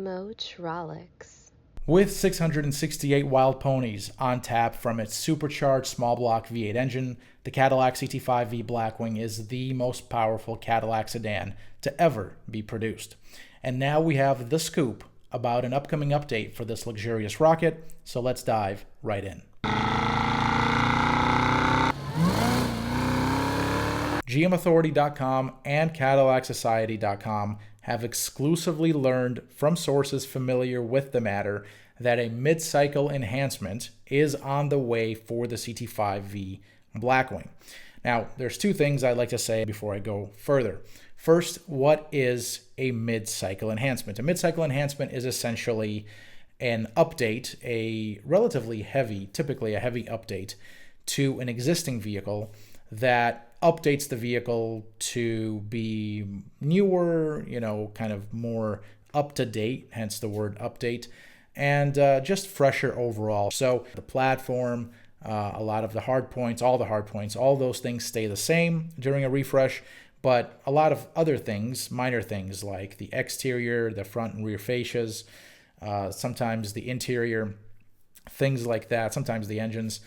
Motronics. With 668 wild ponies on tap from its supercharged small block V8 engine, the Cadillac CT5-V Blackwing is the most powerful Cadillac sedan to ever be produced. And now we have the scoop about an upcoming update for this luxurious rocket, so let's dive right in. GMAuthority.com and CadillacSociety.com have exclusively learned from sources familiar with the matter that a mid-cycle enhancement is on the way for the CT5-V Blackwing. Now, there's two things I'd like to say before I go further. First, what is a mid-cycle enhancement? A mid-cycle enhancement is essentially an update, a relatively heavy, typically a heavy update to an existing vehicle that updates the vehicle to be newer, kind of more up-to-date, hence the word update, and just fresher overall. So the platform, a lot of the hard points, all those things stay the same during a refresh, but a lot of other things, minor things like the exterior, the front and rear fascias, sometimes the interior, things like that, sometimes the engines,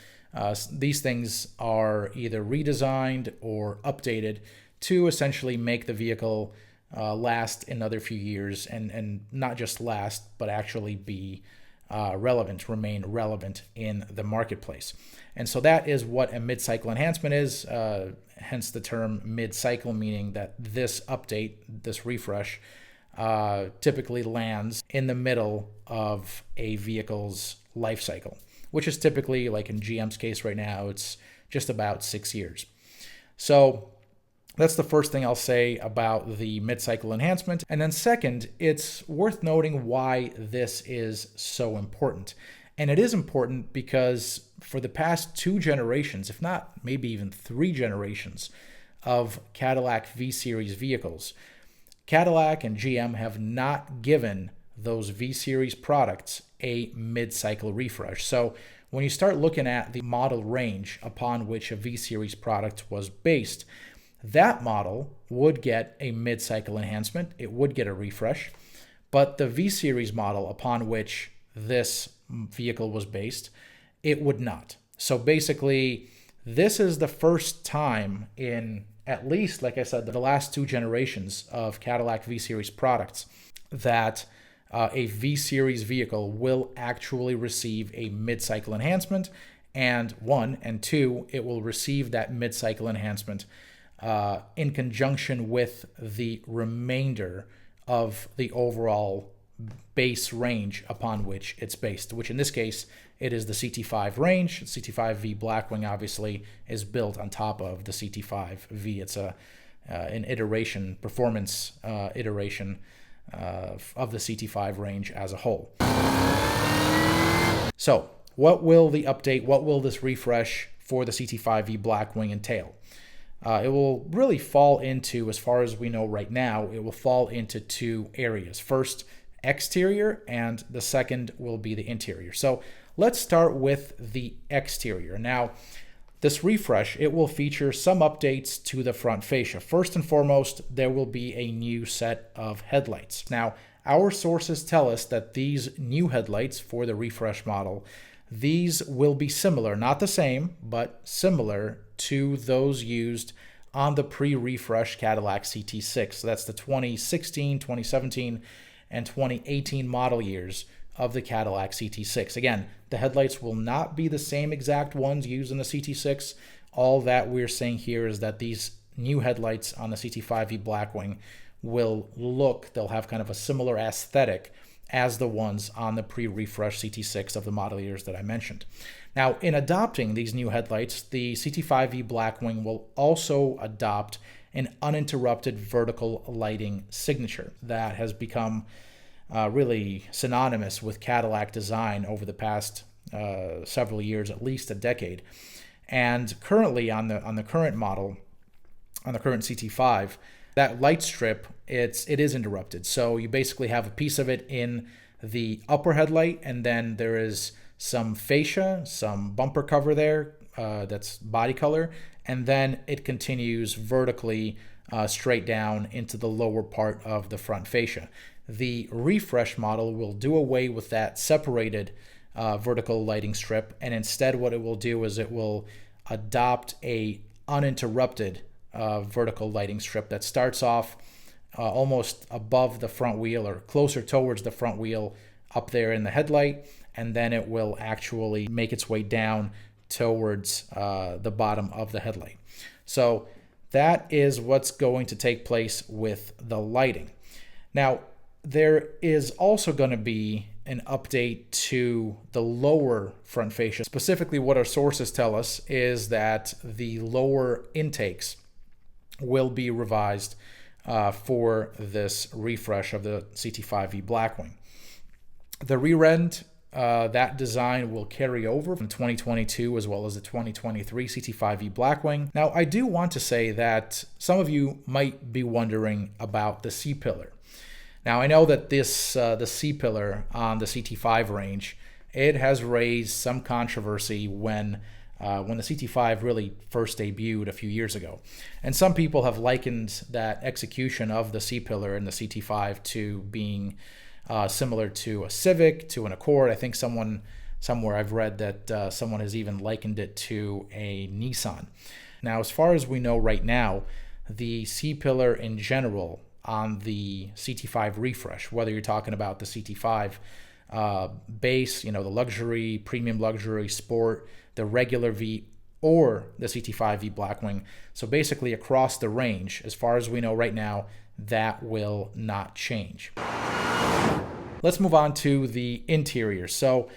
these things are either redesigned or updated to essentially make the vehicle last another few years, and not just last, but actually be remain relevant in the marketplace. And so that is what a mid-cycle enhancement is, hence the term mid-cycle, meaning that this update, this refresh, typically lands in the middle of a vehicle's life cycle, which is typically, like in GM's case right now, it's just about 6 years. So that's the first thing I'll say about the mid-cycle enhancement. And then second, it's worth noting why this is so important. And it is important because for the past 2 generations, if not maybe even 3 generations of Cadillac V-Series vehicles, Cadillac and GM have not given those V-Series products a mid-cycle refresh. So when you start looking at the model range upon which a V-Series product was based, that model would get a mid-cycle enhancement. It would get a refresh. But the V-Series model upon which this vehicle was based, it would not. So basically, this is the first time in at least, like I said, the last 2 generations of Cadillac V-Series products that a V-Series vehicle will actually receive a mid-cycle enhancement, and 1, and 2, it will receive that mid-cycle enhancement in conjunction with the remainder of the overall base range upon which it's based, which in this case, it is the CT5 range. CT5-V Blackwing obviously is built on top of the CT5-V. It's an iteration, performance iteration of the CT5 range as a whole. So what will the update, what will this refresh for the CT5-V Blackwing entail? It will really fall into, as far as we know right now, it will fall into 2 areas. First, exterior, and the second will be the interior. So let's start with the exterior. Now, this refresh, it will feature some updates to the front fascia. First and foremost, there will be a new set of headlights. Now, our sources tell us that these new headlights for the refresh model, these will be similar, not the same, but similar to those used on the pre-refresh Cadillac CT6. So that's the 2016, 2017, and 2018 model years of the Cadillac CT6. Again, the headlights will not be the same exact ones used in the CT6. All that we're saying here is that these new headlights on the CT5-V Blackwing they'll have kind of a similar aesthetic as the ones on the pre-refresh CT6 of the model years that I mentioned. Now, in adopting these new headlights, the CT5-V Blackwing will also adopt an uninterrupted vertical lighting signature that has become really synonymous with Cadillac design over the past several years, at least a decade. And currently on the current model, on the current CT5, that light strip, it is interrupted. So you basically have a piece of it in the upper headlight, and then there is some fascia, some bumper cover there that's body color, and then it continues vertically straight down into the lower part of the front fascia. The refresh model will do away with that separated vertical lighting strip, and instead what it will do is it will adopt a uninterrupted vertical lighting strip that starts off almost above the front wheel or closer towards the front wheel up there in the headlight, and then it will actually make its way down towards the bottom of the headlight. So that is what's going to take place with the lighting. Now, there is also going to be an update to the lower front fascia. Specifically, what our sources tell us is that the lower intakes will be revised for this refresh of the CT5-V Blackwing. The rear end, that design will carry over from 2022 as well as the 2023 CT5-V Blackwing. Now, I do want to say that some of you might be wondering about the C-pillar. Now, I know that this the C-pillar on the CT5 range, it has raised some controversy when the CT5 really first debuted a few years ago. And some people have likened that execution of the C-pillar in the CT5 to being similar to a Civic, to an Accord. I think somewhere I've read that someone has even likened it to a Nissan. Now, as far as we know right now, the C-pillar in general on the CT5 refresh, whether you're talking about the CT5 base, the luxury, premium luxury, sport, the regular V, or the CT5-V Blackwing. So basically across the range, as far as we know right now, that will not change. Let's move on to the interior. So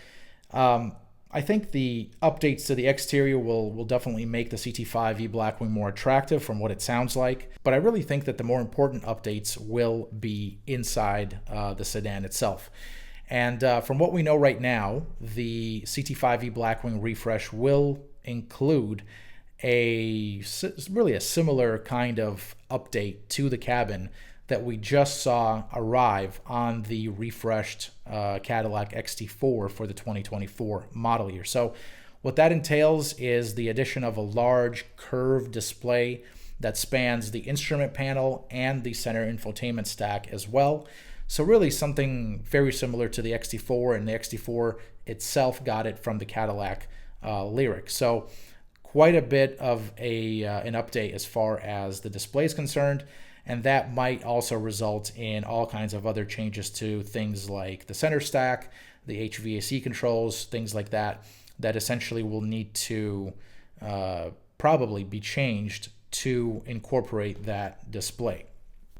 I think the updates to the exterior will definitely make the CT5-V Blackwing more attractive from what it sounds like. But I really think that the more important updates will be inside the sedan itself. And from what we know right now, the CT5-V Blackwing refresh will include really a similar kind of update to the cabin that we just saw arrive on the refreshed Cadillac XT4 for the 2024 model year. So what that entails is the addition of a large curved display that spans the instrument panel and the center infotainment stack as well. So really something very similar to the XT4, and the XT4 itself got it from the Cadillac Lyriq. So quite a bit of an update as far as the display is concerned. And that might also result in all kinds of other changes to things like the center stack, the HVAC controls, things like that, that essentially will need to probably be changed to incorporate that display.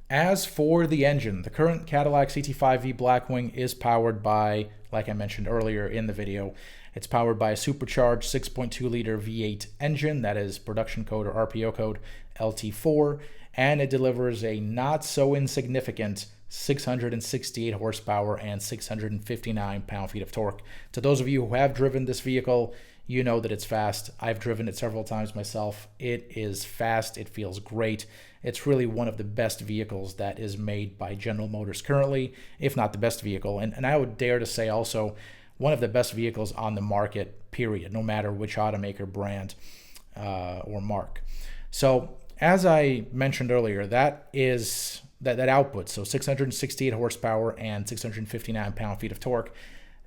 As for the engine, the current Cadillac CT5-V Blackwing is powered by, like I mentioned earlier in the video, it's powered by a supercharged 6.2-liter V8 engine, that is production code or RPO code LT4, and it delivers a not so insignificant 668 horsepower and 659 pound-feet of torque. To those of you who have driven this vehicle, you know that it's fast. I've driven it several times myself. It is fast. It feels great. It's really one of the best vehicles that is made by General Motors currently, if not the best vehicle. And I would dare to say also one of the best vehicles on the market, period, no matter which automaker, brand, or mark. So as I mentioned earlier, that output, so 668 horsepower and 659 pound-feet of torque,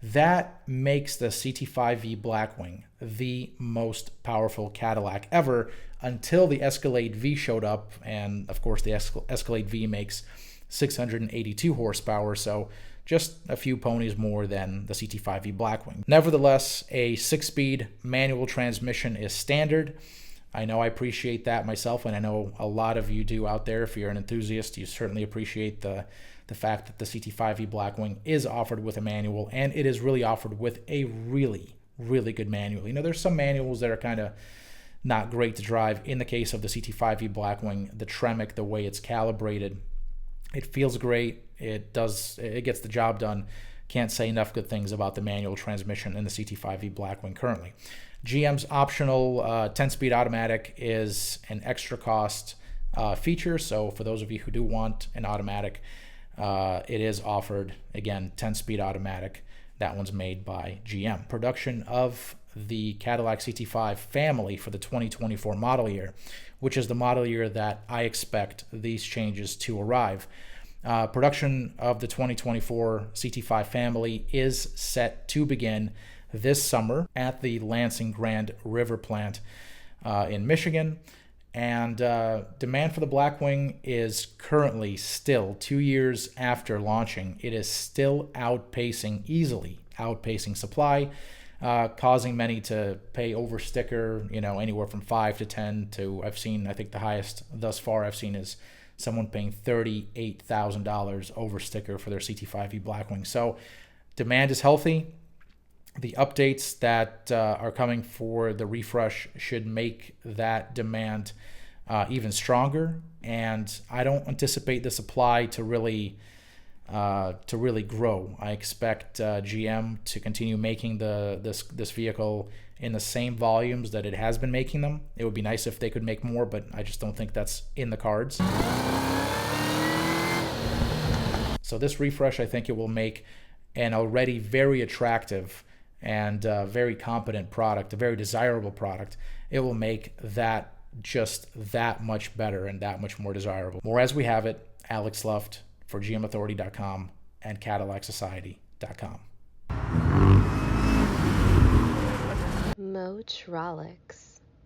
that makes the CT5-V Blackwing the most powerful Cadillac ever until the Escalade V showed up. And of course, the Escalade V makes 682 horsepower, so just a few ponies more than the CT5-V Blackwing. Nevertheless, a 6-speed manual transmission is standard. I know I appreciate that myself, and I know a lot of you do out there. If you're an enthusiast, you certainly appreciate the fact that the CT5-V Blackwing is offered with a manual, and it is really offered with a really, really good manual. There's some manuals that are kind of not great to drive. In the case of the CT5-V Blackwing, the Tremec, the way it's calibrated, it feels great. It gets the job done. Can't say enough good things about the manual transmission in the CT5-V Blackwing currently. GM's optional 10-speed automatic is an extra cost feature. So for those of you who do want an automatic, it is offered, again, 10-speed automatic. That one's made by GM. Production of the Cadillac CT5 family for the 2024 model year, which is the model year that I expect these changes to arrive. Production of the 2024 CT5 family is set to begin this summer at the Lansing Grand River plant in Michigan. And demand for the Blackwing is currently still 2 years after launching. It is still easily outpacing supply, causing many to pay over sticker, anywhere from 5 to 10 to, I think the highest thus far I've seen is someone paying $38,000 over sticker for their CT5-V Blackwing. So demand is healthy. The updates that are coming for the refresh should make that demand even stronger, and I don't anticipate the supply to really grow. I expect GM to continue making this vehicle in the same volumes that it has been making them. It would be nice if they could make more, but I just don't think that's in the cards. So this refresh, I think it will make an already very attractive and very competent product, a very desirable product. It will make that just that much better and that much more desirable. More as we have it. Alex Luft for GMAuthority.com and CadillacSociety.com. Motrolix.